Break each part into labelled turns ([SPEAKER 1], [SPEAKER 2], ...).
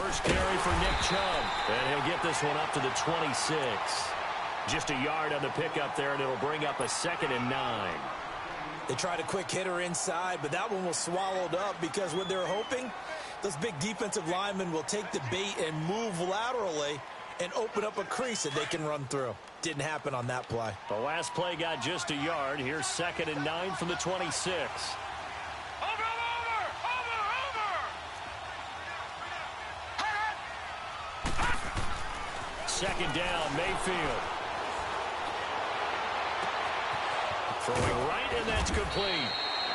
[SPEAKER 1] first carry for Nick Chubb. And he'll get this one up to the 26. Just a yard on the pickup there, and it'll bring up a 2nd and 9.
[SPEAKER 2] They tried a quick hitter inside, but that one was swallowed up because what they're hoping, those big defensive linemen will take the bait and move laterally and open up a crease that they can run through. Didn't happen on that play.
[SPEAKER 1] The last play got just a yard. Here's 2nd and 9 from the 26. Second down, Mayfield. Throwing right, and that's complete.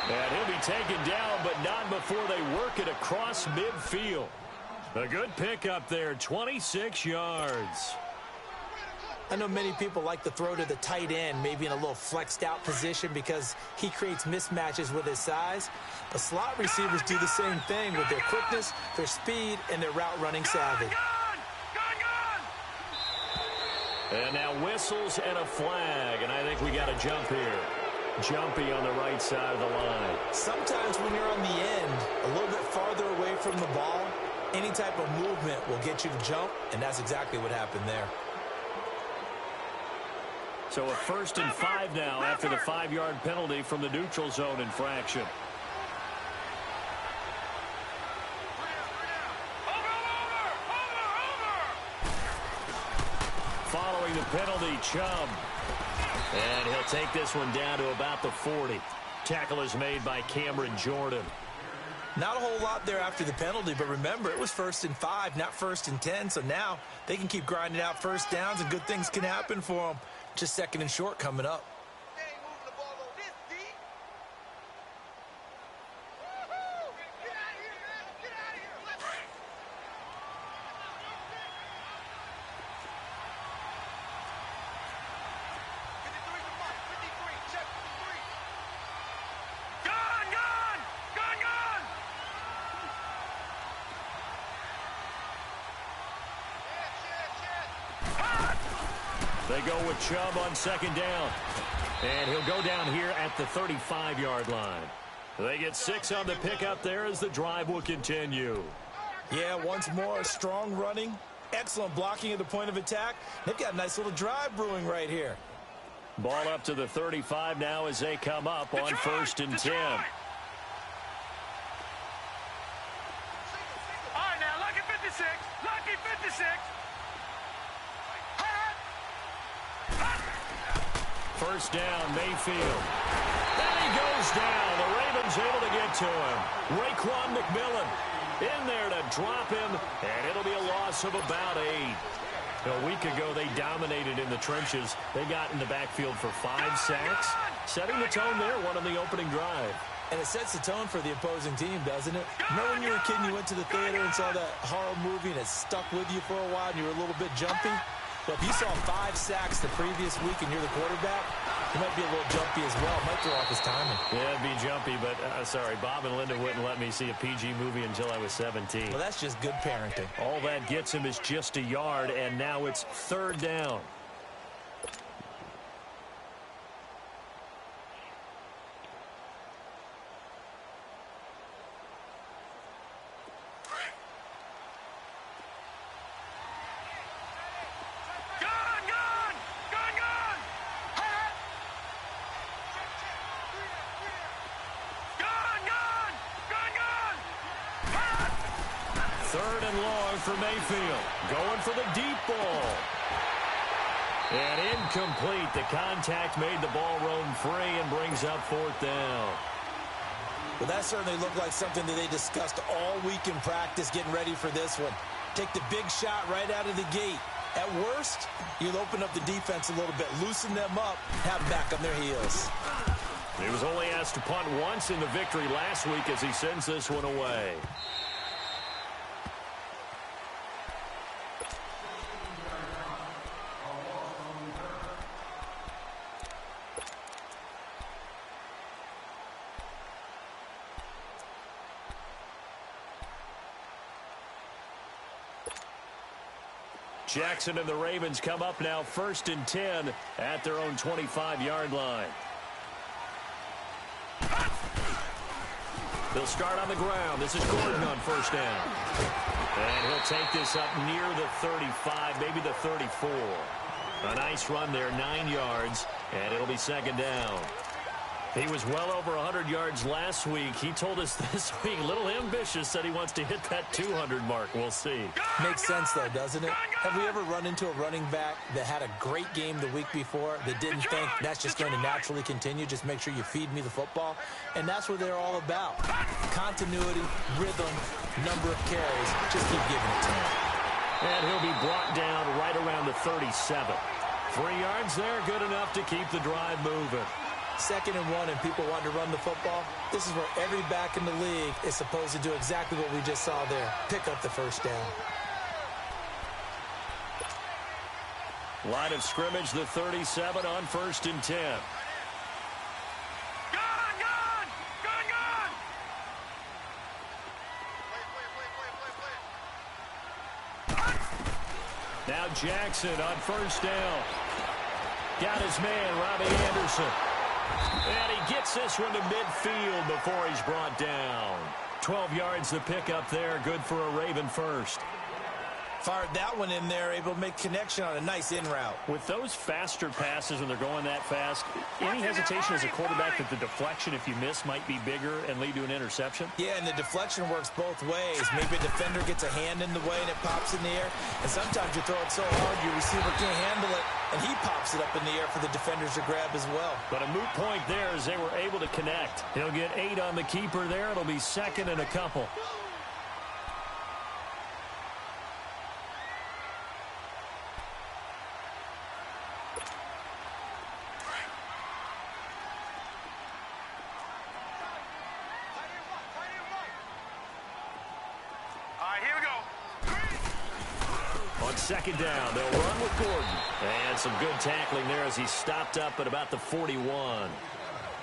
[SPEAKER 1] And he'll be taken down, but not before they work it across midfield. A good pickup there, 26 yards.
[SPEAKER 2] I know many people like to throw to the tight end, maybe in a little flexed out position because he creates mismatches with his size. But slot receivers do the same thing with their quickness, their speed, and their route running savvy.
[SPEAKER 1] And now whistles and a flag, and I think we got a jump here. Jumpy on the right side of the line.
[SPEAKER 2] Sometimes when you're on the end, a little bit farther away from the ball, any type of movement will get you to jump, and that's exactly what happened there.
[SPEAKER 1] So a 1st and 5 now after the 5-yard penalty from the neutral zone infraction. Following the penalty, Chubb. And he'll take this one down to about the 40. Tackle is made by Cameron Jordan.
[SPEAKER 2] Not a whole lot there after the penalty, but remember, it was 1st and 5, not 1st and 10. So now they can keep grinding out first downs, and good things can happen for them. Just 2nd and short coming up.
[SPEAKER 1] They go with Chubb on 2nd down. And he'll go down here at the 35-yard line. They get 6 on the pickup there as the drive will continue.
[SPEAKER 2] Yeah, once more, strong running, excellent blocking at the point of attack. They've got a nice little drive brewing right here.
[SPEAKER 1] Ball up to the 35 now as they come up on 1st and 10.
[SPEAKER 3] All right, now, lucky 56. Lucky 56.
[SPEAKER 1] First down, Mayfield. Then he goes down. The Ravens able to get to him. Raekwon McMillan in there to drop him, and it'll be a loss of about 8. A week ago, they dominated in the trenches. They got in the backfield for 5 sacks, setting the tone there, one on the opening drive.
[SPEAKER 2] And it sets the tone for the opposing team, doesn't it? Remember when you were a kid and you went to the theater and saw that horror movie and it stuck with you for a while and you were a little bit jumpy? Well, if you saw 5 sacks the previous week and you're the quarterback, you might be a little jumpy as well. Might throw off his timing.
[SPEAKER 1] Yeah, it'd be jumpy, but sorry, Bob and Linda wouldn't let me see a PG movie until I was 17.
[SPEAKER 2] Well, that's just good parenting.
[SPEAKER 1] All that gets him is just a yard, and now it's 3rd down. For Mayfield, going for the deep ball. And incomplete. The contact made the ball roam free and brings up 4th down.
[SPEAKER 2] Well, that certainly looked like something that they discussed all week in practice getting ready for this one. Take the big shot right out of the gate. At worst, you'll open up the defense a little bit, loosen them up, have them back on their heels.
[SPEAKER 1] He was only asked to punt once in the victory last week as he sends this one away. Jackson and the Ravens come up now 1st and 10 at their own 25-yard line. They'll start on the ground. This is Gordon on 1st down. And he'll take this up near the 35, maybe the 34. A nice run there, 9 yards, and it'll be second down. He was well over 100 yards last week. He told us this week, a little ambitious, said he wants to hit that 200 mark. We'll see.
[SPEAKER 2] Makes sense, though, doesn't it? Have we ever run into a running back that had a great game the week before that didn't think that's just going to naturally continue? Just make sure you feed me the football. And that's what they're all about. Continuity, rhythm, number of carries. Just keep giving it to him.
[SPEAKER 1] And he'll be brought down right around the 37. 3 yards there, good enough to keep the drive moving.
[SPEAKER 2] 2nd and 1 and people want to run the football. This is where every back in the league is supposed to do exactly what we just saw there. Pick up the first down.
[SPEAKER 1] Line of scrimmage, the 37 on 1st and 10. Now Jackson on 1st down. Got his man, Robbie Anderson. And he gets this one to midfield before he's brought down. 12 yards the pickup there. Good for a Raven first.
[SPEAKER 2] Fired that one in there, able to make connection on a nice in route.
[SPEAKER 1] With those faster passes when they're going that fast, any hesitation as a quarterback that the deflection, if you miss, might be bigger and lead to an interception?
[SPEAKER 2] Yeah, and the deflection works both ways. Maybe a defender gets a hand in the way and it pops in the air. And sometimes you throw it so hard your receiver can't handle it, and he pops it up in the air for the defenders to grab as well.
[SPEAKER 1] But a moot point there as they were able to connect. He'll get 8 on the keeper there. It'll be 2nd and a couple. On 2nd down, they'll run with Gordon. And some good tackling there as he stopped up at about the 41.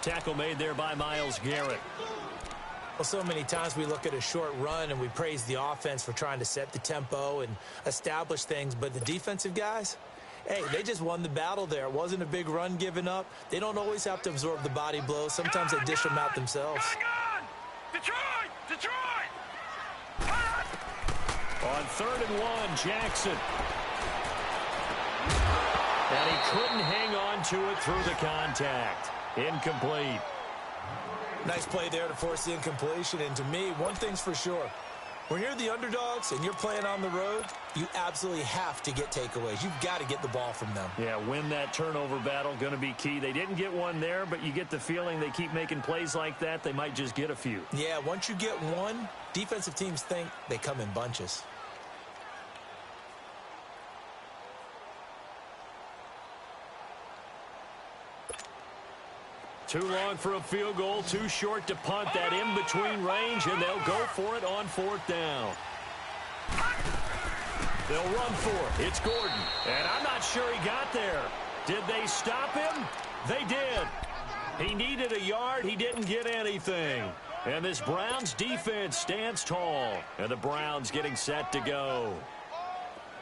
[SPEAKER 1] Tackle made there by Myles Garrett.
[SPEAKER 2] Well, so many times we look at a short run and we praise the offense for trying to set the tempo and establish things. But the defensive guys, hey, they just won the battle there. It wasn't a big run given up. They don't always have to absorb the body blows. Sometimes they dish them out themselves.
[SPEAKER 3] Detroit! Detroit!
[SPEAKER 1] On 3rd and 1, Jackson. And he couldn't hang on to it through the contact. Incomplete.
[SPEAKER 2] Nice play there to force the incompletion. And to me, one thing's for sure. When you're the underdogs and you're playing on the road, you absolutely have to get takeaways. You've got to get the ball from them.
[SPEAKER 1] Yeah, win that turnover battle, going to be key. They didn't get one there, but you get the feeling they keep making plays like that, they might just get a few.
[SPEAKER 2] Yeah, once you get one, defensive teams think they come in bunches.
[SPEAKER 1] Too long for a field goal, too short to punt that in-between range, and they'll go for it on 4th down. They'll run for it. It's Gordon, and I'm not sure he got there. Did they stop him? They did. He needed a yard. He didn't get anything. And this Browns defense stands tall, and the Browns getting set to go.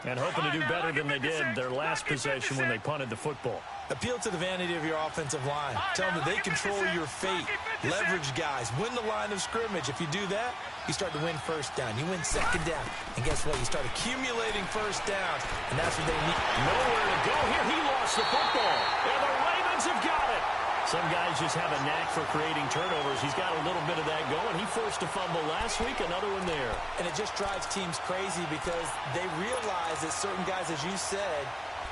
[SPEAKER 1] And hoping to do better than they did their last possession when they punted the football.
[SPEAKER 2] Appeal to the vanity of your offensive line. Tell them that they control your fate. Leverage guys. Win the line of scrimmage. If you do that, you start to win 1st down. You win 2nd down. And guess what? You start accumulating 1st downs. And that's what they need.
[SPEAKER 1] Nowhere to go here. He lost the football. And the Ravens have got it. Some guys just have a knack for creating turnovers. He's got a little bit of that going. He forced a fumble last week, another one there.
[SPEAKER 2] And it just drives teams crazy because they realize that certain guys, as you said,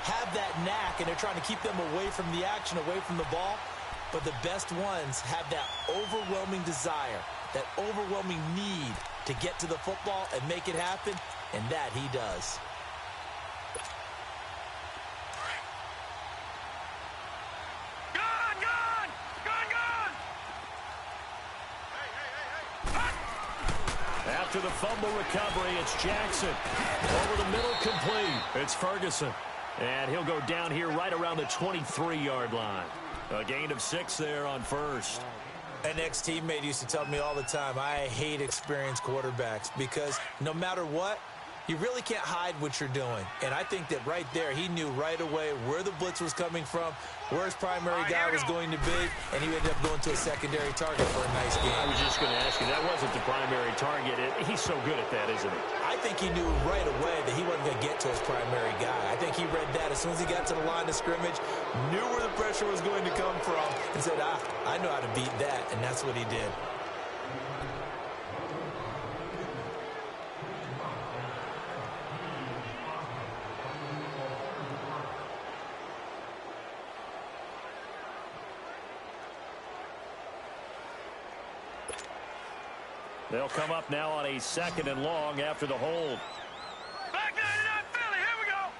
[SPEAKER 2] have that knack, and they're trying to keep them away from the action, away from the ball. But the best ones have that overwhelming desire, that overwhelming need to get to the football and make it happen, and that he does.
[SPEAKER 1] After the fumble recovery, it's Jackson. Over the middle, complete. It's Ferguson. And he'll go down here right around the 23-yard line. A gain of 6 there on 1st.
[SPEAKER 2] An ex-teammate used to tell me all the time, I hate experienced quarterbacks because no matter what, You really can't hide what you're doing. And I think that right there, he knew right away where the blitz was coming from, where his primary guy was going to be, and he ended up going to a secondary target for a nice game.
[SPEAKER 1] I was just going to ask you, that wasn't the primary target. He's so good at that, isn't he?
[SPEAKER 2] I think he knew right away that he wasn't going to get to his primary guy. I think he read that as soon as he got to the line of scrimmage, knew where the pressure was going to come from, and said, I know how to beat that, and that's what he did.
[SPEAKER 1] They'll come up now on a 2nd and long after the hold.
[SPEAKER 3] Back 99 Philly, here we go.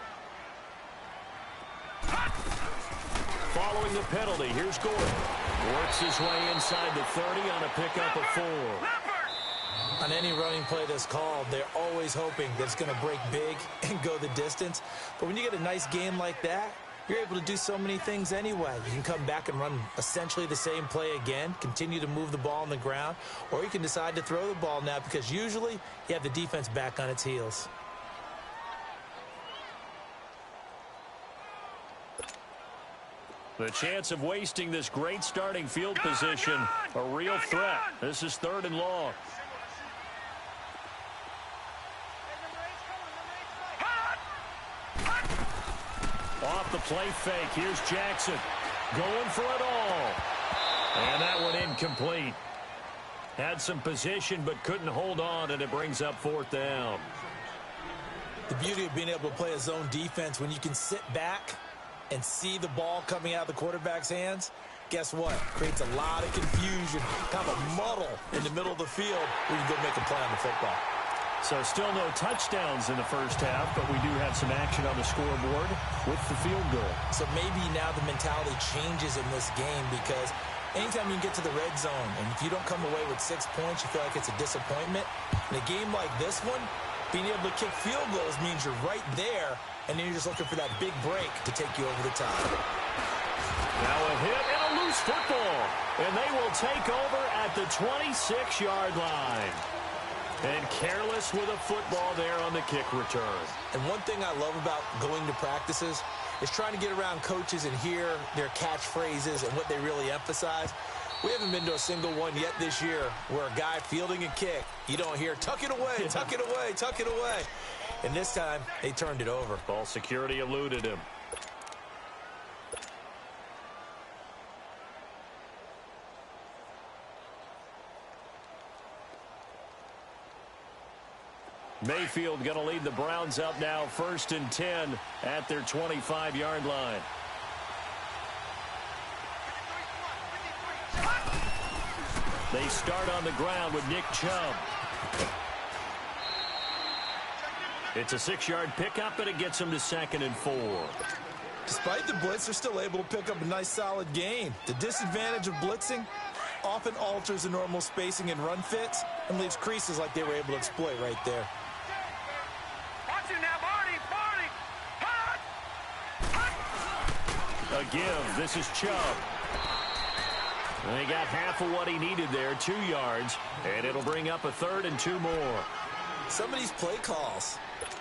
[SPEAKER 1] Following the penalty, here's Gordon. Works his way inside the 30 on a pickup of 4.
[SPEAKER 2] On any running play that's called, they're always hoping that it's going to break big and go the distance. But when you get a nice game like that, you're able to do so many things anyway. You can come back and run essentially the same play again, continue to move the ball on the ground, or you can decide to throw the ball now because usually you have the defense back on its heels.
[SPEAKER 1] The chance of wasting this great starting field position, a real threat. This is 3rd and long. Off the play fake, here's Jackson. Going for it all. And that one incomplete. Had some position but couldn't hold on, and it brings up 4th down.
[SPEAKER 2] The beauty of being able to play a zone defense when you can sit back and see the ball coming out of the quarterback's hands, guess what? Creates a lot of confusion, kind of a muddle in the middle of the field where you go make a play on the football.
[SPEAKER 1] So still no touchdowns in the first half, but we do have some action on the scoreboard with the field goal.
[SPEAKER 2] So maybe now the mentality changes in this game because anytime you can get to the red zone, and if you don't come away with 6 points, you feel like it's a disappointment. In a game like this one, being able to kick field goals means you're right there, and then you're just looking for that big break to take you over the top.
[SPEAKER 1] Now a hit and a loose football, and they will take over at the 26-yard line. And careless with a football there on the kick return.
[SPEAKER 2] And one thing I love about going to practices is trying to get around coaches and hear their catchphrases and what they really emphasize. We haven't been to a single one yet this year where a guy fielding a kick, you don't hear, tuck it away, tuck it away, tuck it away. And this time, they turned it over.
[SPEAKER 1] Ball security eluded him. Mayfield going to lead the Browns up now, 1st and 10 at their 25-yard line. They start on the ground with Nick Chubb. It's a 6-yard pickup, and it gets them to 2nd and 4.
[SPEAKER 2] Despite the blitz, they're still able to pick up a nice, solid gain. The disadvantage of blitzing often alters the normal spacing and run fits and leaves creases like they were able to exploit right there.
[SPEAKER 3] Watch him now, Barney, Barney.
[SPEAKER 1] A give. This is Chubb. And he got half of what he needed there, 2 yards, and it'll bring up a 3rd and 2 more.
[SPEAKER 2] Some of these play calls,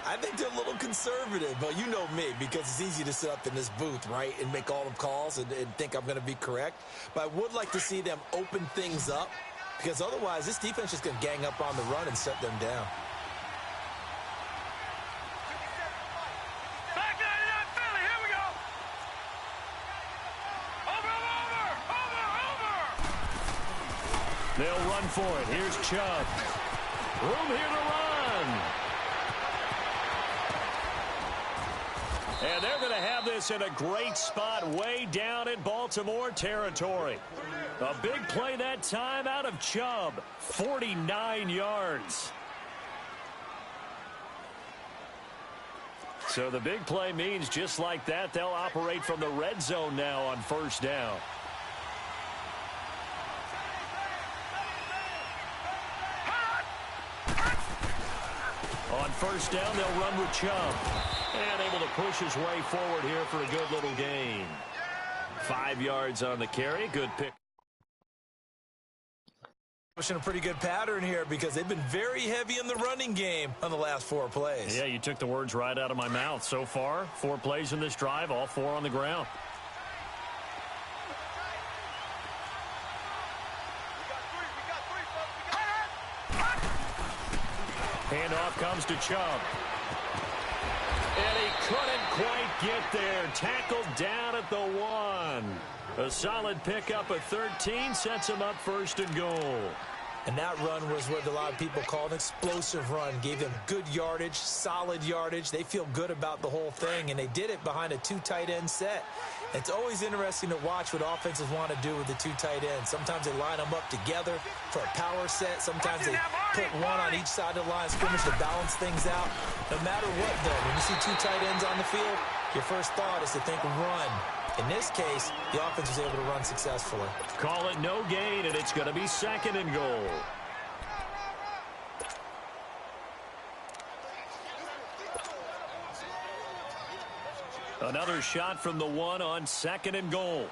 [SPEAKER 2] I think they're a little conservative, but you know me, because it's easy to sit up in this booth, right, and make all the calls and think I'm going to be correct. But I would like to see them open things up, because otherwise this defense is going to gang up on the run and shut them down.
[SPEAKER 3] Back 99 Philly, here we go. Over.
[SPEAKER 1] They'll run for it. Here's Chubb. Room here to run. And they're going to have this in a great spot way down in Baltimore territory. A big play that time out of Chubb. 49 yards. So the big play means just like that, they'll operate from the red zone now on 1st down. On 1st down, they'll run with Chubb. And able to push his way forward here for a good little gain. 5 yards on the carry. Good pick.
[SPEAKER 2] Pushing a pretty good pattern here because they've been very heavy in the running game on the last 4 plays.
[SPEAKER 1] Yeah, you took the words right out of my mouth. So far, 4 plays in this drive, all 4 on the ground. Handoff comes to Chubb. And he couldn't quite get there. Tackled down at the 1. A solid pickup of 13 sets him up 1st and goal.
[SPEAKER 2] And that run was what a lot of people call an explosive run. Gave them good yardage, solid yardage. They feel good about the whole thing, and they did it behind a 2 tight end set. It's always interesting to watch what offenses want to do with the 2 tight ends. Sometimes they line them up together for a power set. Sometimes they put one on each side of the line of scrimmage to balance things out. No matter what, though, when you see 2 tight ends on the field, your first thought is to think run. In this case, the offense was able to run successfully.
[SPEAKER 1] Call it no gain, and it's going to be 2nd and goal. Another shot from the 1 on 2nd and goal.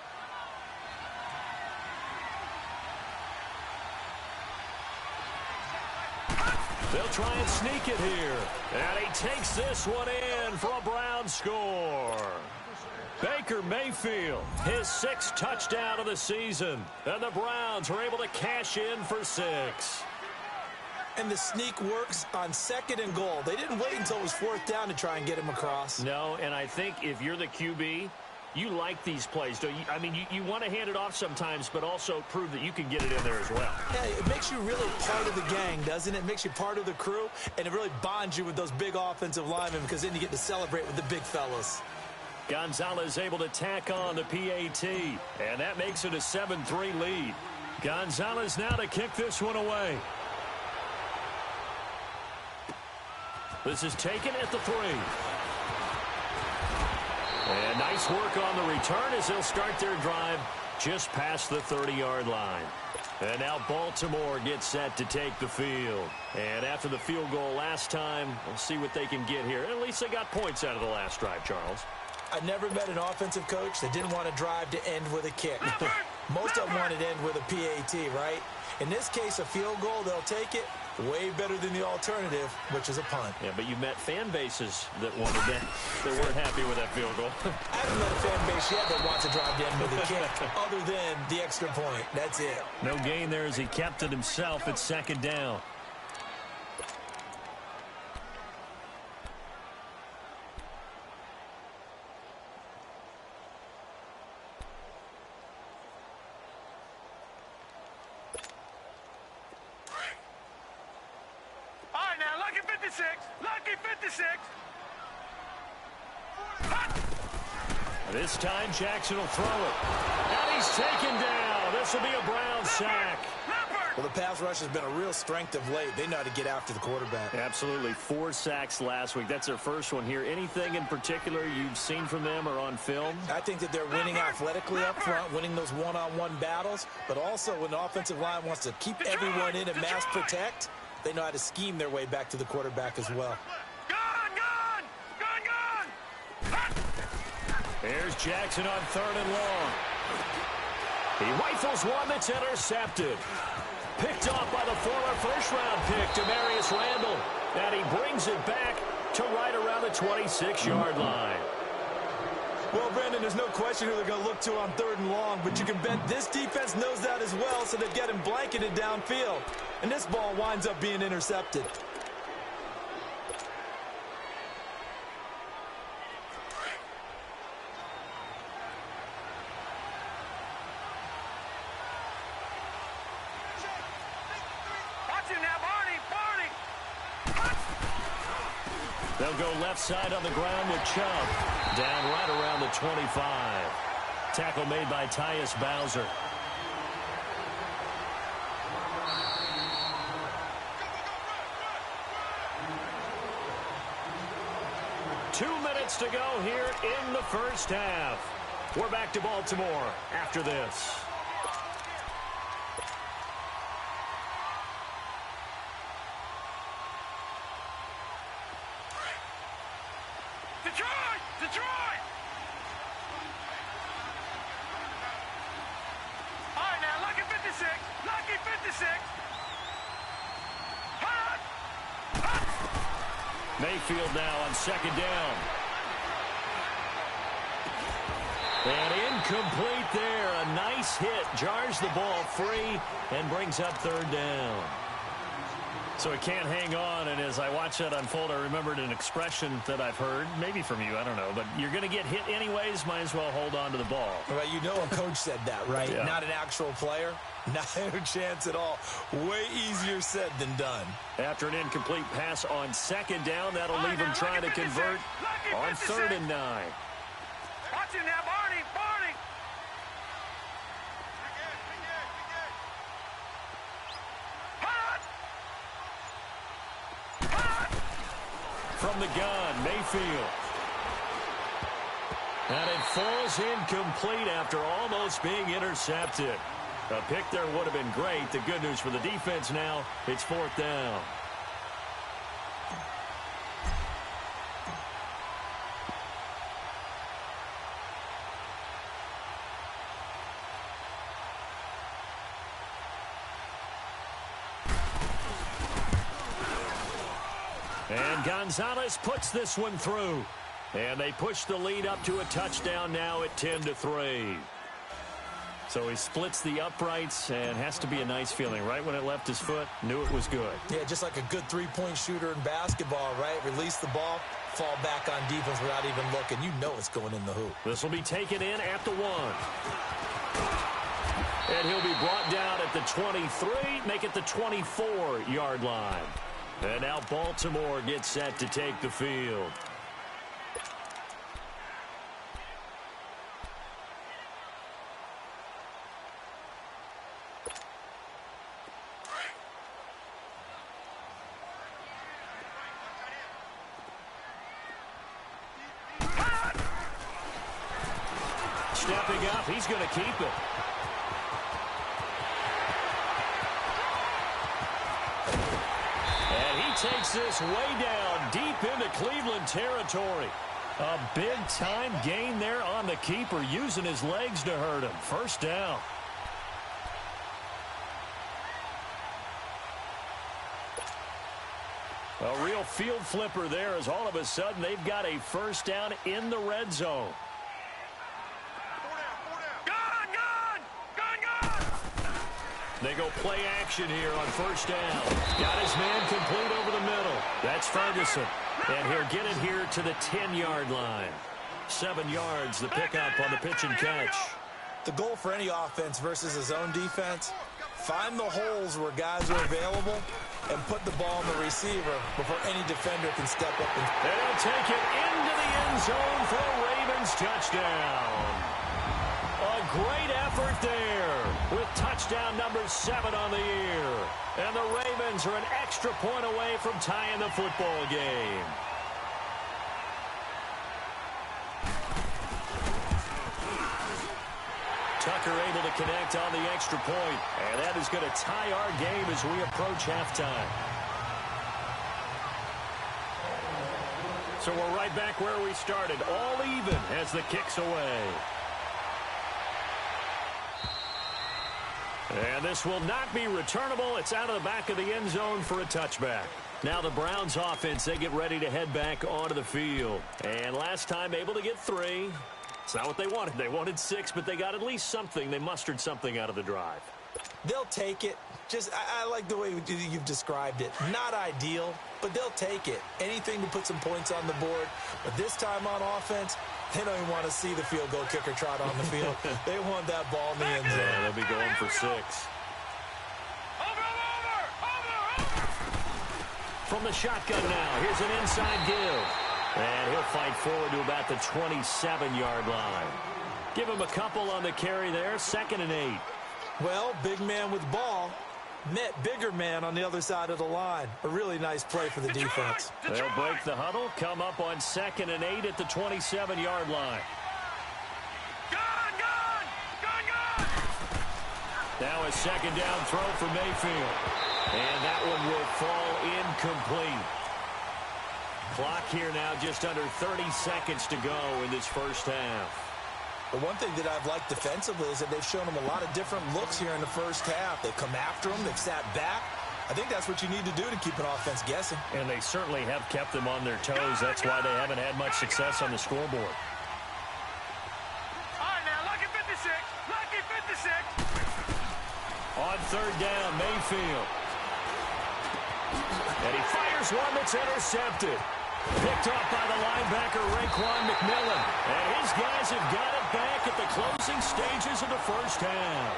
[SPEAKER 1] They'll try and sneak it here. And he takes this one in for a Brown score. Baker Mayfield, his 6th touchdown of the season. And the Browns are able to cash in for 6.
[SPEAKER 2] And the sneak works on 2nd and goal. They didn't wait until it was 4th down to try and get him across.
[SPEAKER 1] No, and I think if you're the QB, you like these plays, don't you? I mean, you want to hand it off sometimes, but also prove that you can get it in there as well.
[SPEAKER 2] Yeah, it makes you really part of the gang, doesn't it? It makes you part of the crew, and it really bonds you with those big offensive linemen because then you get to celebrate with the big fellas.
[SPEAKER 1] Gonzalez able to tack on the PAT, and that makes it a 7-3 lead. Gonzalez now to kick this one away. This is taken at the 3. And nice work on the return as they'll start their drive just past the 30-yard line. And now Baltimore gets set to take the field. And after the field goal last time, we'll see what they can get here. At least they got points out of the last drive, Charles.
[SPEAKER 2] I've never met an offensive coach that didn't want to drive to end with a kick. Most of them wanted to end with a PAT, right? In this case, a field goal, they'll take it. Way better than the alternative, which is a punt.
[SPEAKER 1] Yeah, but you met fan bases that wanted that. They weren't happy with that field goal.
[SPEAKER 2] I haven't met a fan base yet that wants to drive to end with a kick, other than the extra point. That's it.
[SPEAKER 1] No gain there as he kept it himself at 2nd down.
[SPEAKER 3] Lucky 56.
[SPEAKER 1] This time Jackson will throw it. And he's taken down. This will be a Brown sack.
[SPEAKER 2] Well, the pass rush has been a real strength of late. They know how to get after the quarterback.
[SPEAKER 1] Absolutely. 4 sacks last week. That's their first one here. Anything in particular you've seen from them or on film?
[SPEAKER 2] I think that they're winning athletically up front, winning those one-on-one battles, but also when the offensive line wants to keep everyone in and mass protect, they know how to scheme their way back to the quarterback as well.
[SPEAKER 1] Here's Jackson on 3rd and long. He rifles one that's intercepted. Picked off by the former first-round pick, Demarius Randall. And he brings it back to right around the 26-yard line.
[SPEAKER 2] Well, Brandon, there's no question who they're going to look to on 3rd and long, but you can bet this defense knows that as well, so they've got him blanketed downfield. And this ball winds up being intercepted.
[SPEAKER 1] They'll go left side on the ground with Chubb. Down right around the 25. Tackle made by Tyus Bowser. Two minutes to go here in the first half. We're back to Baltimore after this.
[SPEAKER 3] Detroit! All right, now, lucky 56. Lucky 56.
[SPEAKER 1] Mayfield now on second down. And incomplete there. A nice hit. Jars the ball free and brings up third down. So it can't hang on, and as I watch that unfold, I remembered an expression that I've heard, maybe from you, I don't know, but you're going to get hit anyways, might as well hold on to the ball.
[SPEAKER 2] Well, you know a coach said that, right?
[SPEAKER 1] Yeah.
[SPEAKER 2] Not an actual player. Not a chance at all. Way easier said than done.
[SPEAKER 1] After an incomplete pass on second down, that'll leave him trying to convert on 3rd and 9.
[SPEAKER 3] Watch it now, Barney, Barney.
[SPEAKER 1] From the gun, Mayfield. And it falls incomplete after almost being intercepted. A pick there would have been great. The good news for the defense now, it's 4th down. And Gonzalez puts this one through. And they push the lead up to a touchdown now at 10-3. So he splits the uprights and has to be a nice feeling. Right when it left his foot, knew it was good.
[SPEAKER 2] Yeah, just like a good three-point shooter in basketball, right? Release the ball, fall back on defense without even looking. You know it's going in the hoop.
[SPEAKER 1] This will be taken in at the 1. And he'll be brought down at the 23, make it the 24-yard line. And now Baltimore gets set to take the field. Stepping up, he's going to keep it. And he takes this way down, deep into Cleveland territory. A big-time gain there on the keeper, using his legs to hurt him. 1st down. A real field flipper there, as all of a sudden they've got a 1st down in the red zone. They go play action here on 1st down. Got his man complete over the middle. That's Ferguson. And he'll get it here to the 10-yard line. 7 yards, the pickup on the pitch and catch.
[SPEAKER 2] The goal for any offense versus a zone defense, find the holes where guys are available and put the ball on the receiver before any defender can step up.
[SPEAKER 1] And they'll take it into the end zone for a Ravens touchdown. A great effort there with touchdown number 7 on the year. And the Ravens are an extra point away from tying the football game. Tucker able to connect on the extra point. And that is going to tie our game as we approach halftime. So we're right back where we started. All even as the kick's away. And this will not be returnable. It's out of the back of the end zone for a touchback. Now the Browns offense, they get ready to head back onto the field. And last time able to get 3. It's not what they wanted. They wanted 6, but they got at least something. They mustered something out of the drive.
[SPEAKER 2] They'll take it. I like the way you've described it. Not ideal, but they'll take it. Anything to put some points on the board. But this time on offense, they don't even want to see the field goal kicker trot on the field. They want that ball in the end zone.
[SPEAKER 1] Yeah, they'll be going for 6. From the shotgun now, here's an inside give. And he'll fight forward to about the 27-yard line. Give him a couple on the carry there, 2nd and 8.
[SPEAKER 2] Well, big man with ball met bigger man on the other side of the line. A really nice play for the defense.
[SPEAKER 1] They'll break the huddle, come up on 2nd and 8 at the 27-yard line. Now a 2nd down throw for Mayfield. And that one will fall incomplete. Clock here now just under 30 seconds to go in this first half.
[SPEAKER 2] The one thing that I've liked defensively is that they've shown them a lot of different looks here in the first half. They've come after them, they've sat back, I think that's what you need to do to keep an offense guessing.
[SPEAKER 1] And they certainly have kept them on their toes. That's why they haven't had much success on the scoreboard.
[SPEAKER 3] All right, now, lucky 56. Lucky 56.
[SPEAKER 1] On third down, Mayfield. And he fires one that's intercepted. Picked off by the linebacker, Rocthem McMillan. And his guys have got it back at the closing stages of the first half.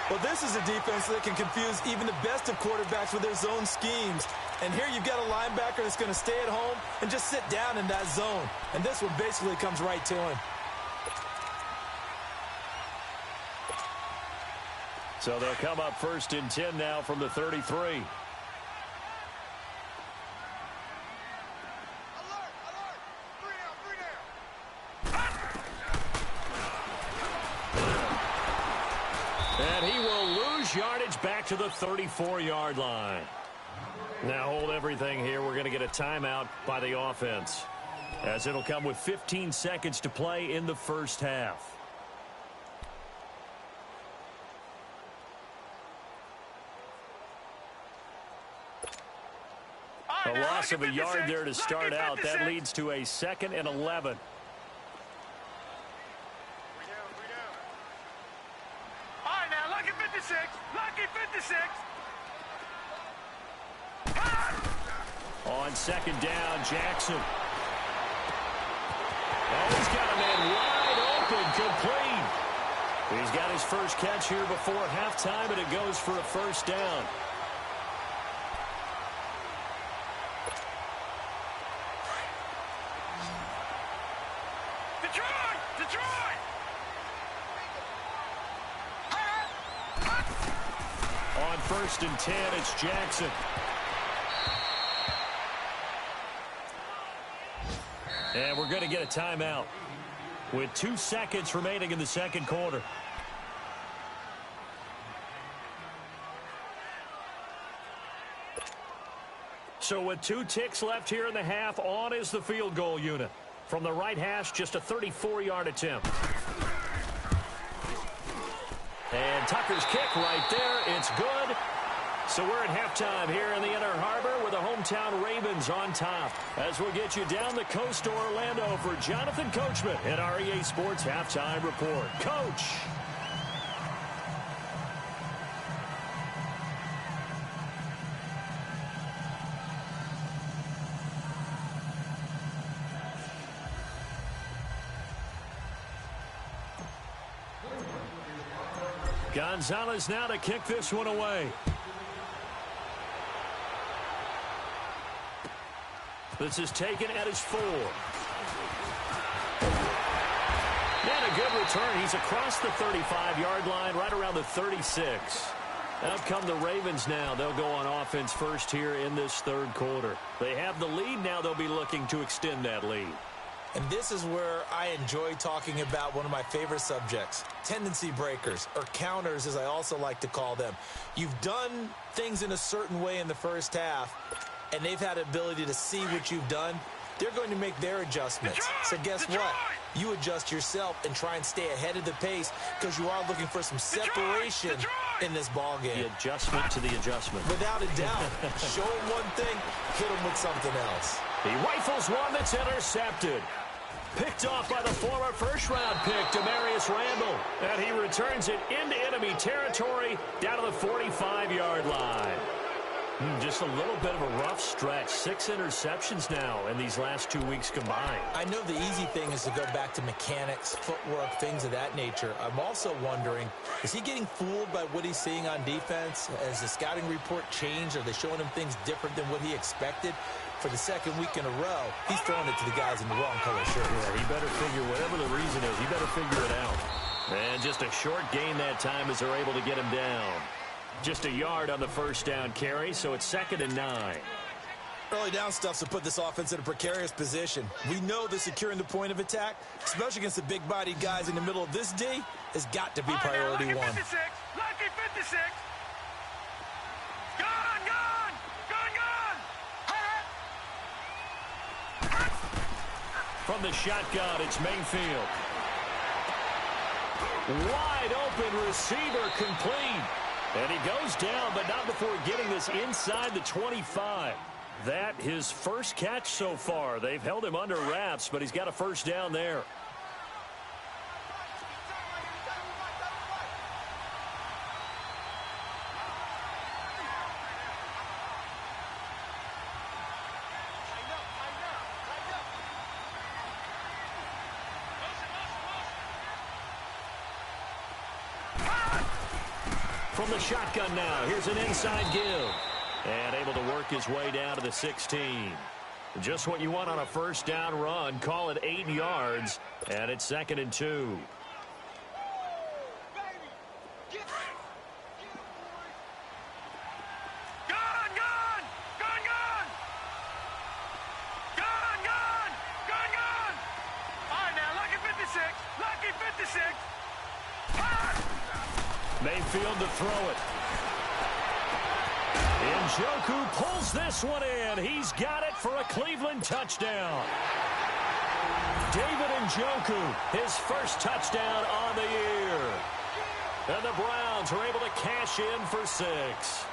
[SPEAKER 2] Well, this is a defense that can confuse even the best of quarterbacks with their zone schemes. And here you've got a linebacker that's going to stay at home and just sit down in that zone. And this one basically comes right to him.
[SPEAKER 1] So they'll come up first and 10 now from the 33. And he will lose yardage back to the 34-yard line. Now hold everything here. We're going to get a timeout by the offense, as it'll come with 15 seconds to play in the first half. A loss of a yard there to start out. That leads to a 2nd and 11. On second down, Jackson. Oh, he's got a man wide open, complete. He's got his first catch here before halftime, and it goes for a first down.
[SPEAKER 3] Detroit!
[SPEAKER 1] On first and 10, it's Jackson. And we're going to get a timeout with 2 seconds remaining in the second quarter. So with 2 ticks left here in the half, on is the field goal unit. From the right hash, just a 34-yard attempt. And Tucker's kick right there. It's good. So we're at halftime here in the Inner Harbor with the hometown Ravens on top. As we'll get you down the coast to Orlando for Jonathan Coachman at our EA Sports Halftime Report. Coach. Gonzalez now to kick this one away. This is taken at his 4. And a good return. He's across the 35-yard line, right around the 36. Out come the Ravens now. They'll go on offense first here in this third quarter. They have the lead now. They'll be looking to extend that lead.
[SPEAKER 2] And this is where I enjoy talking about one of my favorite subjects, tendency breakers, or counters as I also like to call them. You've done things in a certain way in the first half, and they've had the ability to see what you've done. They're going to make their adjustments. So guess what? You adjust yourself and try and stay ahead of the pace because you are looking for some separation in this ball game.
[SPEAKER 1] The adjustment to the adjustment.
[SPEAKER 2] Without a doubt. Show him one thing, hit him with something else.
[SPEAKER 1] He rifles one that's intercepted. Picked off by the former first-round pick, Demarius Randall. And he returns it into enemy territory down to the 45-yard line. Just a little bit of a rough stretch. 6 interceptions now in these last 2 weeks combined.
[SPEAKER 2] I know the easy thing is to go back to mechanics, footwork, things of that nature. I'm also wondering, is he getting fooled by what he's seeing on defense? Has the scouting report changed? Are they showing him things different than what he expected? For the second week in a row, he's throwing it to the guys in the wrong color shirts.
[SPEAKER 1] Yeah, he better figure, whatever the reason is, he better figure it out. And just a short gain that time as they're able to get him down. Just a yard on the first down carry, so it's 2nd and 9.
[SPEAKER 2] Early down stuff's to put this offense in a precarious position. We know that securing the point of attack, especially against the big-bodied guys in the middle of this D, has got to be priority one.
[SPEAKER 3] Lucky 56! Lucky 56! Gone!
[SPEAKER 1] From the shotgun, it's Mayfield. Wide open receiver complete. And he goes down, but not before getting this inside the 25. That his first catch so far. They've held him under wraps, but he's got a first down there. From the shotgun now, here's an inside give. And able to work his way down to the 16. Just what you want on a first down run. Call it 8 yards, and it's 2nd and 2. Mayfield to throw it. Njoku pulls this one in. He's got it for a Cleveland touchdown. David Njoku, his first touchdown on the year. And the Browns are able to cash in for 6.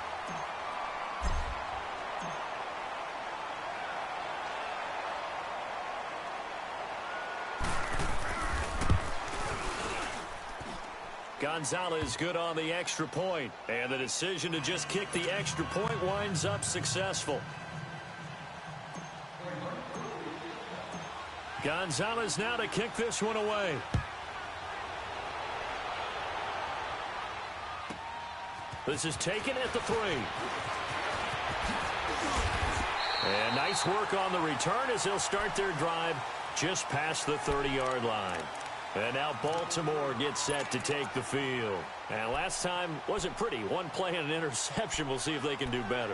[SPEAKER 1] Gonzalez good on the extra point, and the decision to just kick the extra point winds up successful. Gonzalez now to kick this one away. This is taken at the 3. And nice work on the return as they'll start their drive just past the 30-yard line. And now Baltimore gets set to take the field. And last time wasn't pretty. One play and an interception. We'll see if they can do better.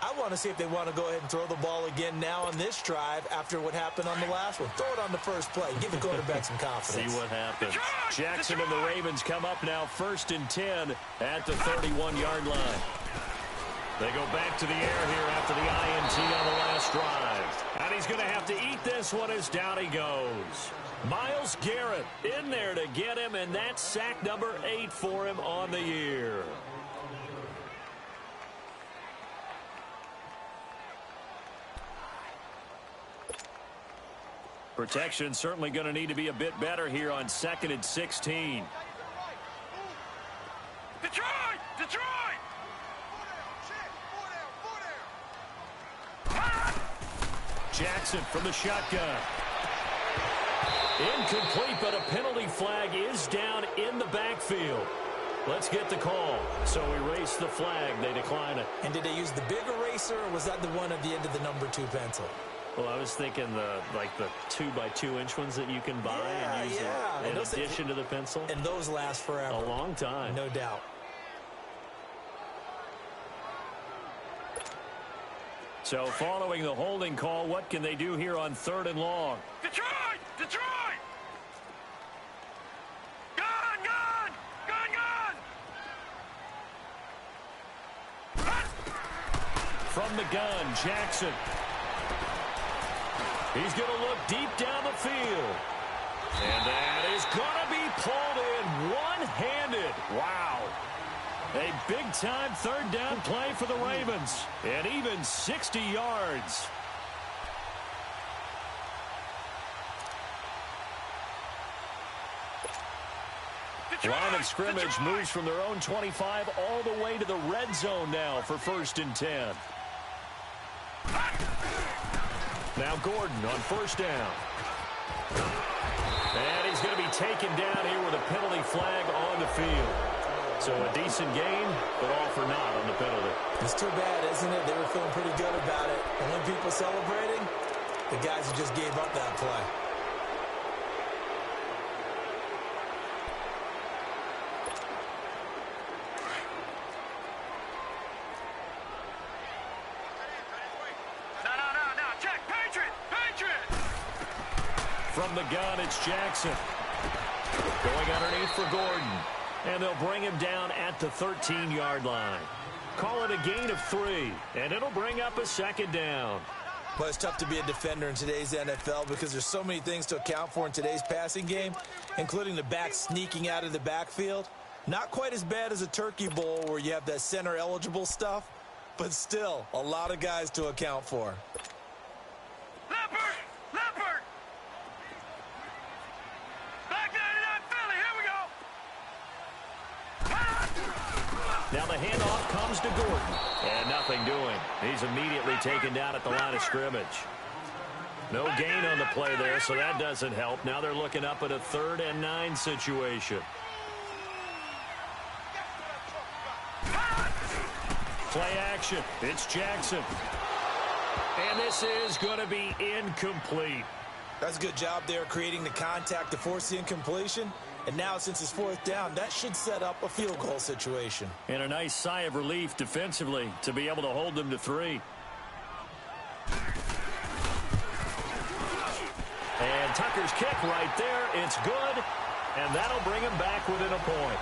[SPEAKER 2] I want to see if they want to go ahead and throw the ball again now on this drive after what happened on the last one. Throw it on the first play. Give the quarterback some confidence.
[SPEAKER 1] See what happens. Jackson and the Ravens come up now 1st and 10 at the 31-yard line. They go back to the air here after the INT on the last drive. And he's going to have to eat this one as down he goes. Myles Garrett in there to get him, and that's sack number 8 for him on the year. Protection certainly going to need to be a bit better here on 2nd and 16.
[SPEAKER 3] Detroit! Detroit!
[SPEAKER 1] Jackson from the shotgun. Incomplete, but a penalty flag is down in the backfield. Let's get the call. So erase the flag. They decline it.
[SPEAKER 2] And did they use the big eraser, or was that the one at the end of the number 2 pencil?
[SPEAKER 1] Well, I was thinking the 2x2-inch ones that you can buy and use in addition to the pencil.
[SPEAKER 2] And those last forever.
[SPEAKER 1] A long time.
[SPEAKER 2] No doubt.
[SPEAKER 1] So following the holding call, what can they do here on 3rd and long?
[SPEAKER 3] Detroit! Detroit! Gun! Gun! Gun! Gun!
[SPEAKER 1] From the gun, Jackson. He's going to look deep down the field. And that is going to be pulled in one-handed. Wow. A big-time 3rd down play for the Ravens. And even 60 yards. Line of scrimmage moves from their own 25 all the way to the red zone now for 1st and 10. Now Gordon on 1st down. And he's going to be taken down here with a penalty flag on the field. So a decent gain, but all for naught on the penalty.
[SPEAKER 2] It's too bad, isn't it? They were feeling pretty good about it. And when people celebrating, the guys who just gave up that play.
[SPEAKER 1] From the gun, it's Jackson. Going underneath for Gordon. And they'll bring him down at the 13-yard line. Call it a gain of 3, and it'll bring up a 2nd down.
[SPEAKER 2] Well, it's tough to be a defender in today's NFL because there's so many things to account for in today's passing game, including the back sneaking out of the backfield. Not quite as bad as a turkey bowl where you have that center-eligible stuff, but still a lot of guys to account for.
[SPEAKER 3] Leopard! Leopard! Back 99 Philly, here we go!
[SPEAKER 1] Now the handoff comes to Gordon. And nothing doing. He's immediately taken down at the line of scrimmage. No gain on the play there, so that doesn't help. Now they're looking up at a 3rd and 9 situation. Play action. It's Jackson. And this is going to be incomplete.
[SPEAKER 2] That's a good job there creating the contact to force the incompletion. And now, since it's 4th down, that should set up a field goal situation.
[SPEAKER 1] And a nice sigh of relief defensively to be able to hold them to 3. And Tucker's kick right there. It's good. And that'll bring him back within a point.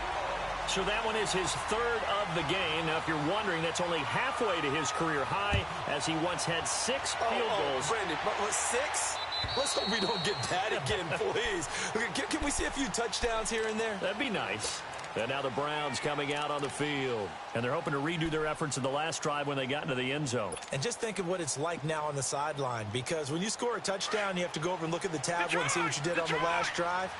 [SPEAKER 1] So that one is his 3rd of the game. Now, if you're wondering, that's only halfway to his career high, as he once had 6 field goals.
[SPEAKER 2] Brandon, but 6? Let's hope we don't get that again, please. Can we see a few touchdowns here and there?
[SPEAKER 1] That'd be nice. And now the Browns coming out on the field. And they're hoping to redo their efforts in the last drive when they got into the end zone.
[SPEAKER 2] And just think of what it's like now on the sideline. Because when you score a touchdown, you have to go over and look at the tablet and see what you did on the last drive.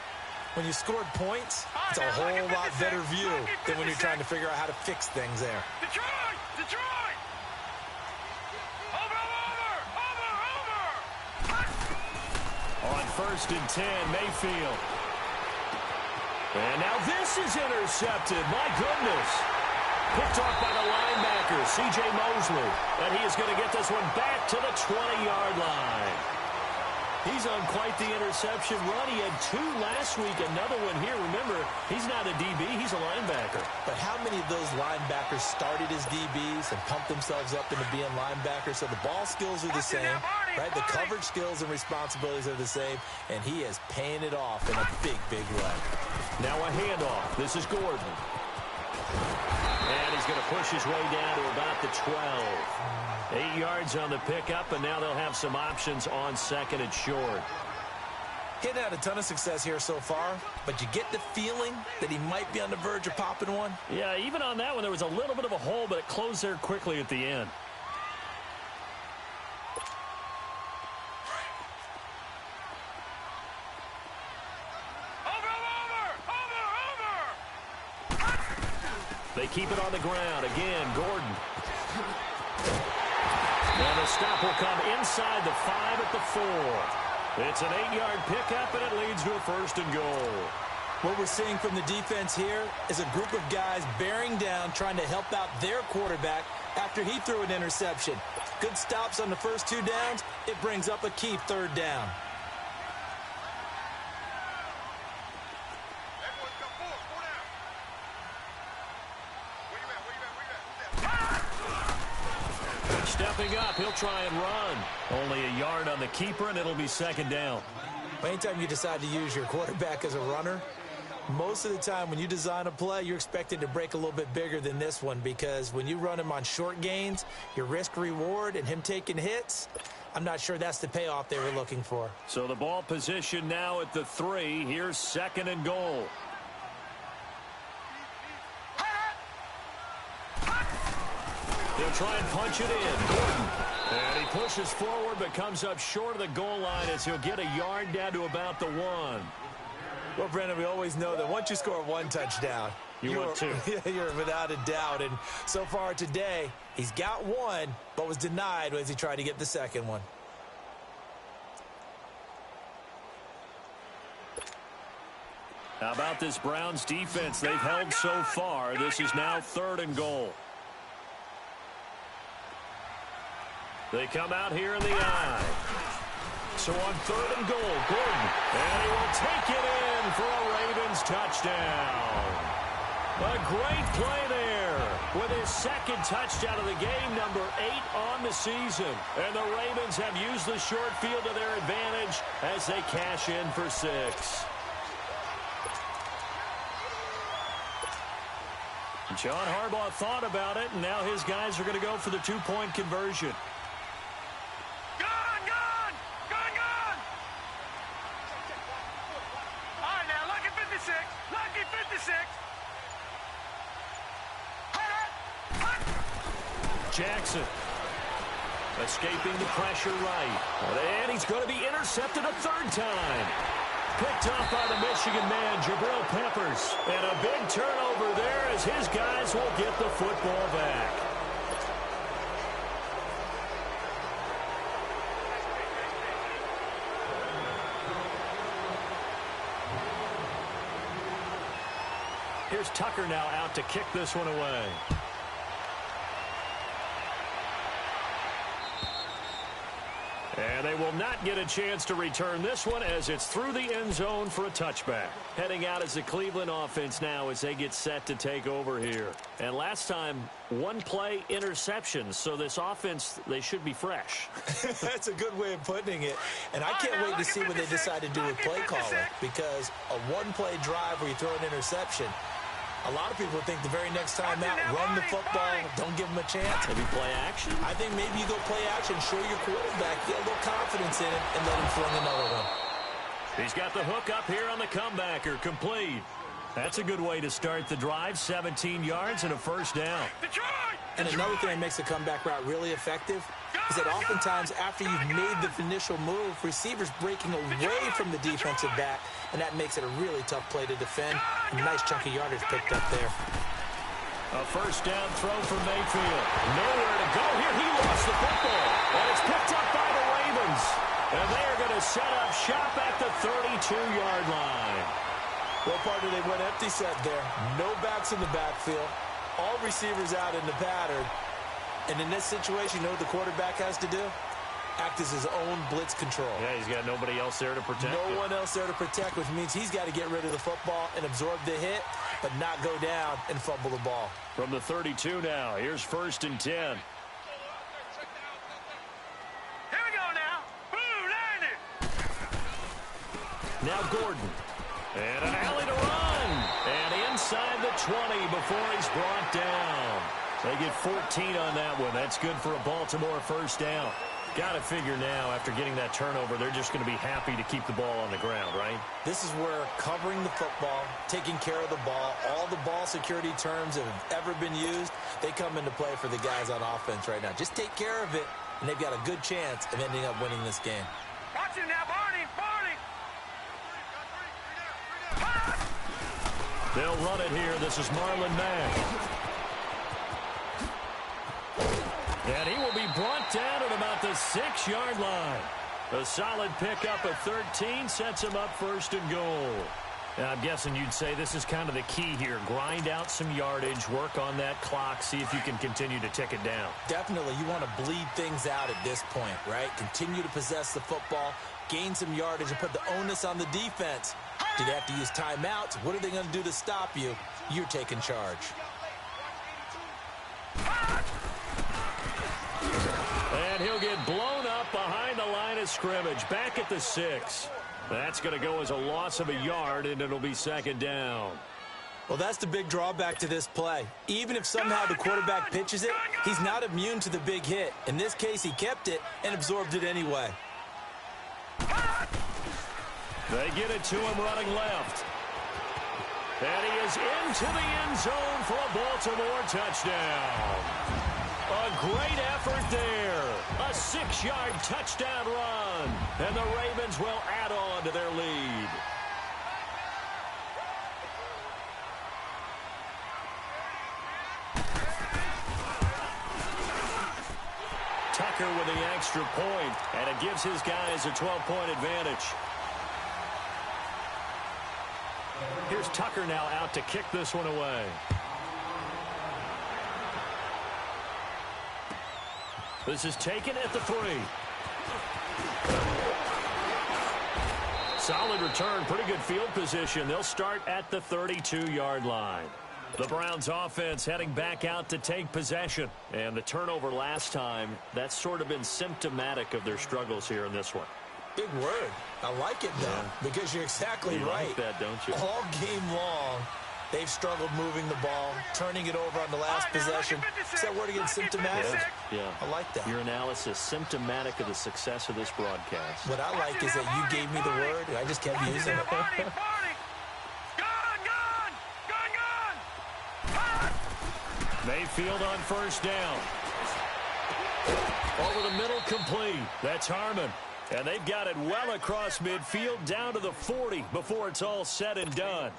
[SPEAKER 2] When you scored points, it's a whole lot better view than when you're trying to figure out how to fix things there.
[SPEAKER 3] Detroit! Detroit! Over!
[SPEAKER 1] On 1st and 10, Mayfield. And now this is intercepted. My goodness. Picked off by the linebacker, C.J. Mosley. And he is going to get this one back to the 20-yard line. He's on quite the interception run. He had 2 last week, another one here. Remember, he's not a DB, he's a linebacker.
[SPEAKER 2] But how many of those linebackers started as DBs and pumped themselves up into being linebackers? So the ball skills are the same, right? The coverage skills and responsibilities are the same, and he is paying it off in a big, big way.
[SPEAKER 1] Now a handoff. This is Gordon. And he's going to push his way down to about the 12. 8 yards on the pickup, and now they'll have some options on 2nd and short.
[SPEAKER 2] He hadn't had a ton of success here so far, but you get the feeling that he might be on the verge of popping one.
[SPEAKER 1] Yeah, even on that one, there was a little bit of a hole, but it closed there quickly at the end. They keep it on the ground. Again, Gordon. And the stop will come inside the 5 at the 4. It's an 8-yard pickup, and it leads to a 1st and goal.
[SPEAKER 2] What we're seeing from the defense here is a group of guys bearing down, trying to help out their quarterback after he threw an interception. Good stops on the first 2 downs. It brings up a key 3rd down.
[SPEAKER 1] Stepping up, he'll try and run. Only a yard on the keeper, and it'll be 2nd down.
[SPEAKER 2] Anytime you decide to use your quarterback as a runner, most of the time when you design a play, you're expected to break a little bit bigger than this one, because when you run him on short gains, your risk-reward and him taking hits, I'm not sure that's the payoff they were looking for.
[SPEAKER 1] So the ball position now at the 3. Here's 2nd and goal. He'll try and punch it in. Gordon. And he pushes forward but comes up short of the goal line as he'll get a yard down to about the 1.
[SPEAKER 2] Well, Brendan, we always know that once you score 1 touchdown,
[SPEAKER 1] you're
[SPEAKER 2] without a doubt. And so far today, he's got 1, but was denied as he tried to get the 2nd one.
[SPEAKER 1] How about this Browns defense? They've held so far. This is now 3rd and goal. They come out here in the eye. So on 3rd and goal, Gordon. And he will take it in for a Ravens touchdown. A great play there with his 2nd touchdown of the game, number 8 on the season. And the Ravens have used the short field to their advantage as they cash in for 6. John Harbaugh thought about it, and now his guys are going to go for the 2-point conversion. Jackson. Escaping the pressure right. And he's going to be intercepted a third time. Picked off by the Michigan man, Jabril Peppers. And a big turnover there as his guys will get the football back. Here's Tucker now out to kick this one away. And they will not get a chance to return this one as it's through the end zone for a touchback. Heading out as the Cleveland offense now as they get set to take over here. And last time, one play interceptions. So this offense, they should be fresh.
[SPEAKER 2] That's a good way of putting it. And I can't wait to see what they decide to do with play calling. Because a one-play drive where you throw an interception, a lot of people think the very next time out, run the football, don't give them a chance.
[SPEAKER 1] Maybe play action?
[SPEAKER 2] I think maybe you go play action, show your quarterback, get a little confidence in it, and let him fling another one.
[SPEAKER 1] He's got the hook up here on the comebacker, complete. That's a good way to start the drive, 17 yards and a first down.
[SPEAKER 2] And another thing that makes the comeback route really effective is that oftentimes after you've made the initial move, receivers breaking away from the defensive back, and that makes it a really tough play to defend. A nice chunk of yardage picked up there.
[SPEAKER 1] A first down throw for Mayfield. Nowhere to go here. He lost the football. And it's picked up by the Ravens. And they are going to set up shop at the 32-yard line.
[SPEAKER 2] Well, partner, they went empty set there. No backs in the backfield. All receivers out in the pattern. And in this situation, you know what the quarterback has to do? Act as his own blitz control.
[SPEAKER 1] Yeah, he's got nobody else there to protect him.
[SPEAKER 2] No one else there to protect, which means he's got to get rid of the football and absorb the hit, but not go down and fumble the ball.
[SPEAKER 1] From the 32 now, here's 1st and 10.
[SPEAKER 3] Here we go now. Boo, 90.
[SPEAKER 1] Now Gordon. And an alley to run. And inside the 20 before he's brought down. They get 14 on that one. That's good for a Baltimore first down. Got to figure now, after getting that turnover, they're just going to be happy to keep the ball on the ground, right?
[SPEAKER 2] This is where covering the football, taking care of the ball, all the ball security terms that have ever been used, they come into play for the guys on offense right now. Just take care of it, and they've got a good chance of ending up winning this game.
[SPEAKER 3] Watch him now, Barney.
[SPEAKER 1] They'll run it here. This is Marlon Mack. And he will be brought down at about the 6-yard line. A solid pickup of 13 sets him up 1st and goal. Now, I'm guessing you'd say this is kind of the key here. Grind out some yardage, work on that clock, see if you can continue to tick it down.
[SPEAKER 2] Definitely, you want to bleed things out at this point, right? Continue to possess the football, gain some yardage, and put the onus on the defense. Do they have to use timeouts? What are they going to do to stop you? You're taking charge.
[SPEAKER 1] And he'll get blown up behind the line of scrimmage, back at the 6. That's going to go as a loss of a yard, and it'll be 2nd down.
[SPEAKER 2] Well, that's the big drawback to this play. Even if somehow the quarterback pitches it, he's not immune to the big hit. In this case, he kept it and absorbed it anyway.
[SPEAKER 1] They get it to him running left. And he is into the end zone for a Baltimore touchdown. A great effort there. A 6-yard touchdown run. And the Ravens will add on to their lead. Tucker with the extra point, and it gives his guys a 12-point advantage. Here's Tucker now out to kick this one away. This is taken at the 3. Solid return, pretty good field position. They'll start at the 32-yard line. The Browns offense heading back out to take possession. And the turnover last time, that's sort of been symptomatic of their struggles here in this one.
[SPEAKER 2] Big word. I like it, though, because you're exactly right.
[SPEAKER 1] Like that, don't you?
[SPEAKER 2] All game long, they've struggled moving the ball, turning it over on the last possession. Is that word again, symptomatic?
[SPEAKER 1] Yeah.
[SPEAKER 2] I like that.
[SPEAKER 1] Your analysis, symptomatic of the success of this broadcast.
[SPEAKER 2] What I like is that you gave me the word, and I just kept using it.
[SPEAKER 1] Mayfield on first down. Over the middle, complete. That's Harmon. And they've got it well across midfield down to the 40 before it's all said and done.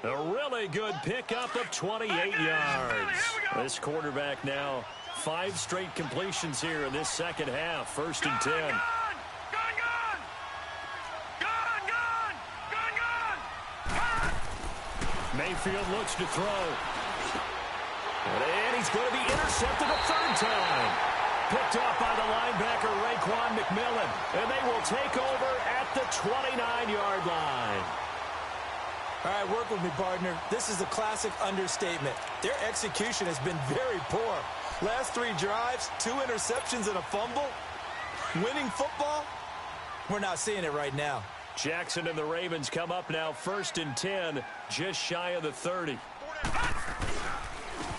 [SPEAKER 1] A really good pickup of 28 yards. This quarterback now 5 straight completions here in this second half. First and 10. Mayfield looks to throw. And he's going to be intercepted a third time. Picked up by the linebacker, Raekwon McMillan. And they will take over at the 29-yard line.
[SPEAKER 2] All right, work with me, partner. This is a classic understatement. Their execution has been very poor. Last 3 drives, 2 interceptions and a fumble. Winning football? We're not seeing it right now.
[SPEAKER 1] Jackson and the Ravens come up now first and 10, just shy of the 30.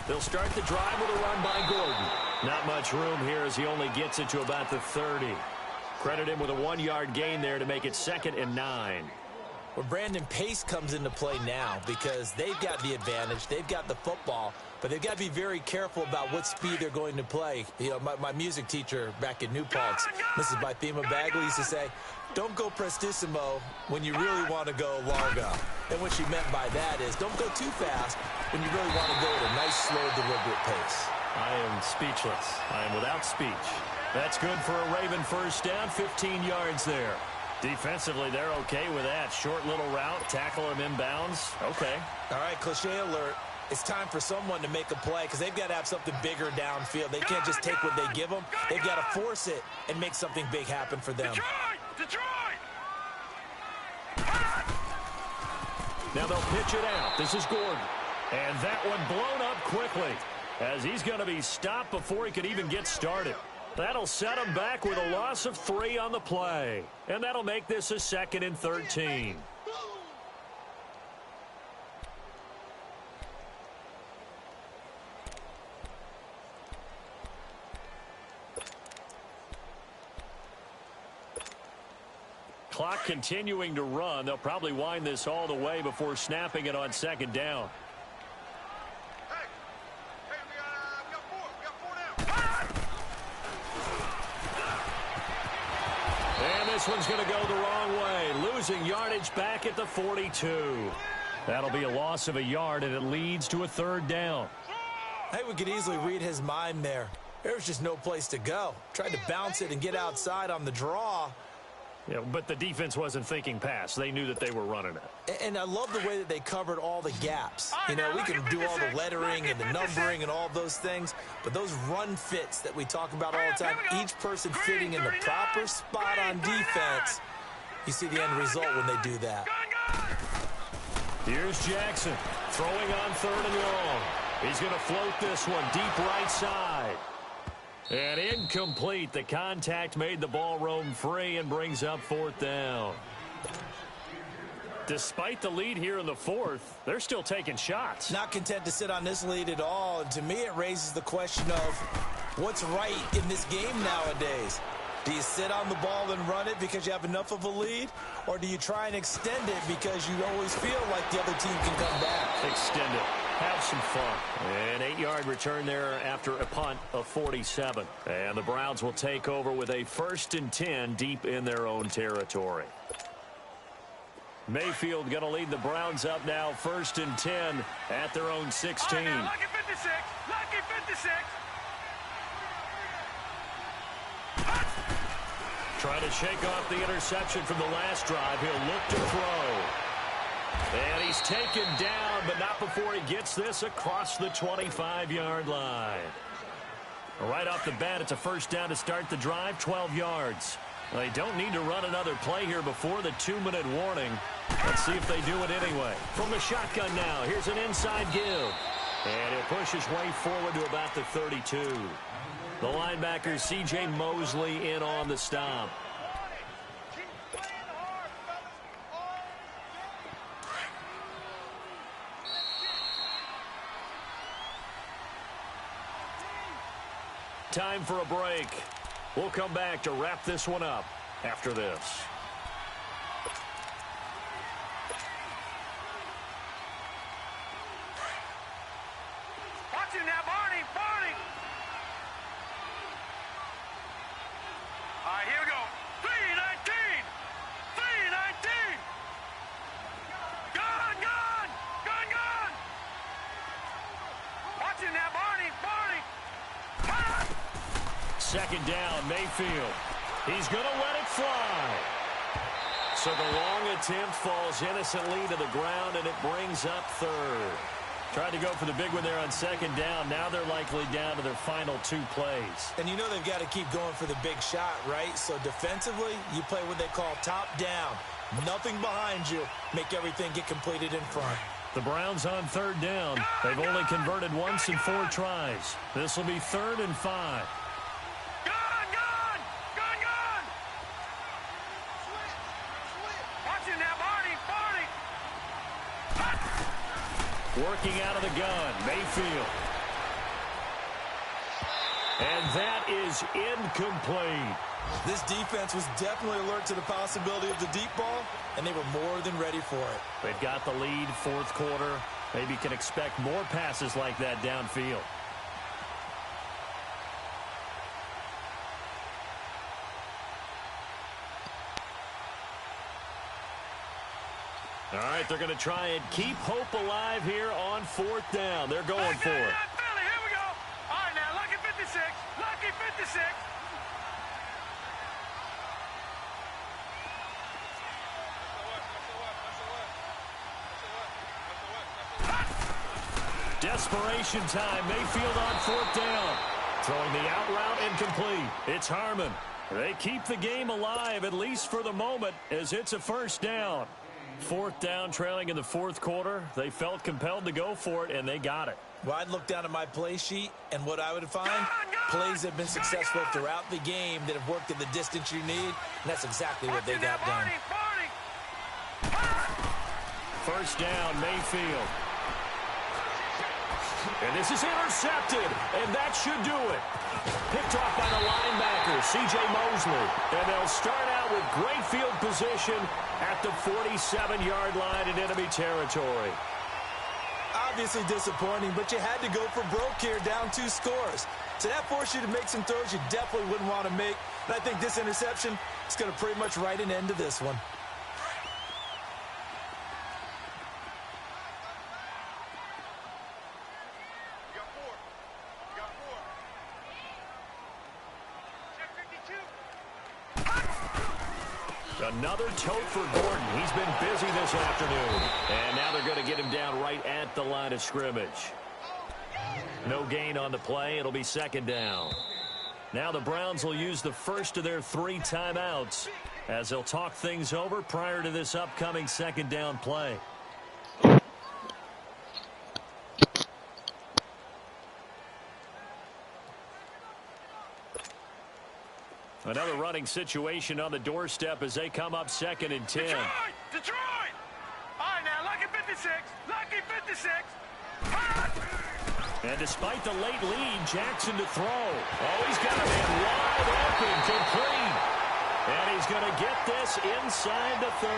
[SPEAKER 1] They'll start the drive with a run by Gordon. Not much room here as he only gets it to about the 30. Credit him with a 1-yard gain there to make it 2nd and 9.
[SPEAKER 2] Well, Brandon, pace comes into play now because they've got the advantage. They've got the football, but they've got to be very careful about what speed they're going to play. You know, my music teacher back in New Paltz, Mrs. Bythema Bagley, used to say, don't go prestissimo when you really want to go largo. And what she meant by that is don't go too fast when you really want to go at a nice, slow, deliberate pace.
[SPEAKER 1] I am speechless. I am without speech. That's good for a Raven first down, 15 yards there. Defensively, they're okay with that. Short little route, tackle him inbounds. Okay.
[SPEAKER 2] All right, cliche alert. It's time for someone to make a play because they've got to have something bigger downfield. They can't just take what they give them. They've got to force it and make something big happen for them.
[SPEAKER 3] Detroit!
[SPEAKER 1] Now they'll pitch it out. This is Gordon. And that one blown up quickly as he's going to be stopped before he could even get started. That'll set him back with a loss of 3 on the play. And that'll make this a 2nd and 13. Clock continuing to run. They'll probably wind this all the way before snapping it on 2nd down. This one's going to go the wrong way. Losing yardage back at the 42. That'll be a loss of a yard, and it leads to a 3rd down.
[SPEAKER 2] I think we could easily read his mind there. There was just no place to go. Tried to bounce it and get outside on the draw.
[SPEAKER 1] Yeah, but the defense wasn't thinking pass. They knew that they were running it.
[SPEAKER 2] And I love the way that they covered all the gaps. You know, we can do all the lettering and the numbering and all those things, but those run fits that we talk about all the time, each person fitting in the proper spot on defense, you see the end result when they do that.
[SPEAKER 1] Here's Jackson throwing on 3rd and long. He's going to float this one deep right side. And incomplete. The contact made the ball roam free and brings up 4th down. Despite the lead here in the 4th, they're still taking shots.
[SPEAKER 2] Not content to sit on this lead at all. And to me, it raises the question of what's right in this game nowadays. Do you sit on the ball and run it because you have enough of a lead? Or do you try and extend it because you always feel like the other team can come back?
[SPEAKER 1] Extend it. Have some fun. An 8-yard return there after a punt of 47. And the Browns will take over with a 1st and 10 deep in their own territory. Mayfield going to lead the Browns up now 1st and 10 at their own 16.
[SPEAKER 3] Lucky 56. Lucky 56.
[SPEAKER 1] Trying to shake off the interception from the last drive. He'll look to throw. And he's taken down, but not before he gets this across the 25-yard line. Right off the bat, it's a 1st down to start the drive, 12 yards. They don't need to run another play here before the 2-minute warning. Let's see if they do it anyway. From the shotgun now, here's an inside give. And he'll push his way forward to about the 32. The linebacker, C.J. Mosley, in on the stop. Time for a break. We'll come back to wrap this one up after this.
[SPEAKER 3] Watch him now, Barney. Barney. right, here we go. 319. 319. Gun, gun. Gun, gun. Watch it now, Barney. Barney.
[SPEAKER 1] Second down, Mayfield. He's going to let it fly. So the long attempt falls innocently to the ground, and it brings up third. Tried to go for the big one there on second down. Now they're likely down to their final 2 plays.
[SPEAKER 2] And you know they've got to keep going for the big shot, right? So defensively, you play what they call top down. Nothing behind you. Make everything get completed in front.
[SPEAKER 1] The Browns on third down. They've only converted once in 4 tries. This will be 3rd and 5. Working out of the gun, Mayfield. And that is incomplete.
[SPEAKER 2] This defense was definitely alert to the possibility of the deep ball, and they were more than ready for it.
[SPEAKER 1] They've got the lead, 4th quarter. Maybe can expect more passes like that downfield. All right, they're going to try and keep hope alive here on 4th down. They're going for it.
[SPEAKER 3] Here we go. All right, now, lucky 56. Lucky 56.
[SPEAKER 1] Desperation time. Mayfield on 4th down. Throwing the out route incomplete. It's Harmon. They keep the game alive, at least for the moment, as it's a 1st down. 4th down, trailing in the 4th quarter. They felt compelled to go for it, and they got it.
[SPEAKER 2] Well, I'd look down at my play sheet, and what I would find, plays have been successful throughout the game that have worked at the distance you need, and that's exactly what they got done.
[SPEAKER 1] 1st down, Mayfield. And this is intercepted, and that should do it. Picked off by the linebacker, C.J. Mosley. And they'll start out with great field position at the 47-yard line in enemy territory.
[SPEAKER 2] Obviously disappointing, but you had to go for broke here, down 2 scores. So that forced you to make some throws you definitely wouldn't want to make. And I think this interception is going to pretty much write an end to this one.
[SPEAKER 1] Another tote for Gordon. He's been busy this afternoon. And now they're going to get him down right at the line of scrimmage. No gain on the play. It'll be 2nd down. Now the Browns will use the first of their 3 timeouts as they'll talk things over prior to this upcoming 2nd down play. Another running situation on the doorstep as they come up 2nd and 10.
[SPEAKER 3] Detroit! All right, now, lucky 56. Lucky 56.
[SPEAKER 1] And despite the late lead, Jackson to throw. Oh, he's got a man wide open, complete. And he's going to get this inside the 30.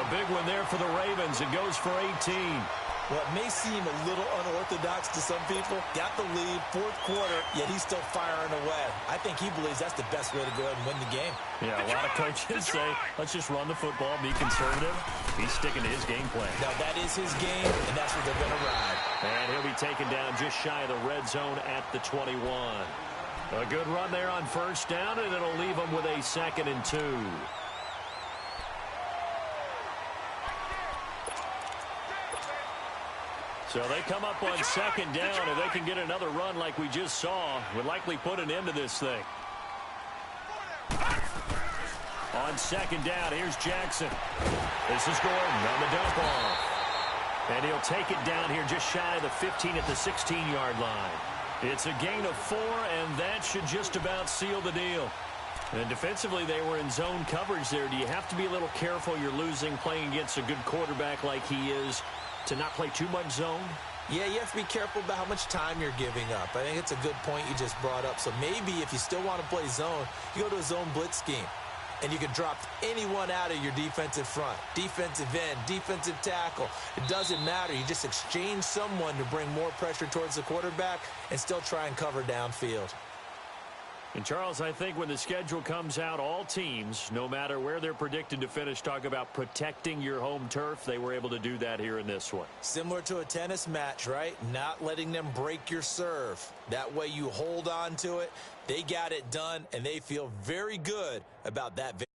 [SPEAKER 1] A big one there for the Ravens. It goes for 18.
[SPEAKER 2] Well, it may seem a little unorthodox to some people. Got the lead, 4th quarter, yet he's still firing away. I think he believes that's the best way to go ahead and win the game.
[SPEAKER 1] Yeah, a lot of coaches say, let's just run the football, be conservative. He's sticking to his game plan.
[SPEAKER 2] Now, that is his game, and that's what they're going to ride.
[SPEAKER 1] And he'll be taken down just shy of the red zone at the 21. A good run there on 1st down, and it'll leave him with a 2nd and 2. So they come up on 2nd down, and they can get another run like we just saw. Would likely put an end to this thing. On 2nd down, here's Jackson. This is Gordon on the dump off. And he'll take it down here just shy of the 15 at the 16-yard line. It's a gain of 4, and that should just about seal the deal. And defensively, they were in zone coverage there. Do you have to be a little careful? You're losing, playing against a good quarterback like he is, to not play too much zone?
[SPEAKER 2] Yeah, you have to be careful about how much time you're giving up. I think it's a good point you just brought up. So maybe if you still want to play zone, you go to a zone blitz scheme. And you can drop anyone out of your defensive front. Defensive end, defensive tackle. It doesn't matter. You just exchange someone to bring more pressure towards the quarterback and still try and cover downfield.
[SPEAKER 1] And, Charles, I think when the schedule comes out, all teams, no matter where they're predicted to finish, talk about protecting your home turf. They were able to do that here in this one.
[SPEAKER 2] Similar to a tennis match, right? Not letting them break your serve. That way you hold on to it. They got it done, and they feel very good about that victory.